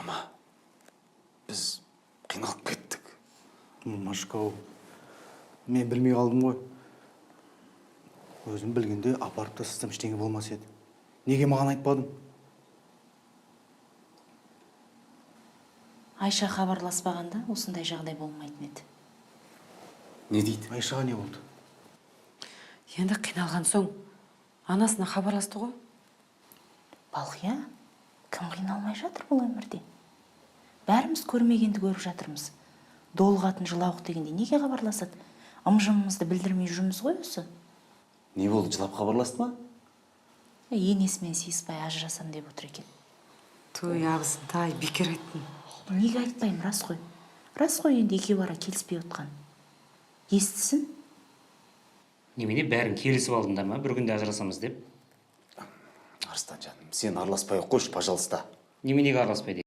Ама, біз қиналып кеттік. Машкау, мен білмей қалдым ғой. Өзім білгенде апарып тастасам ештеңе болмас еді. Неге маған айтпадың? Айша хабарласпағанда осындай жағдай болмайтын еді. Не дейді? Айшаға не болды? Енді қиналған соң анасына хабарласты ғой. Балқия, кім қиналмай жатыр бұл өмірде? Бәріміз көрмегенді көріп жатырмыз. Долғатын жылауық дегенде неге хабарласады? Ымжымымызды білдірмей жүрміз ғой осы. Не болды, жылап хабарласты ма? Енесімен сиыспай ажырасам деп отыр екен. Той абысын тай бекер айттың. Неге айтпаймын, рас қой. Рас қой, енді екеуі ара келіспей отқан. Естісін? Немене бәрін келісіп алдыңдар ма, бір күнде ажырасамыз деп? Арыстан жаным, сен араласпай ақ қойшы, пожалуйста. Неменеге араласпайды?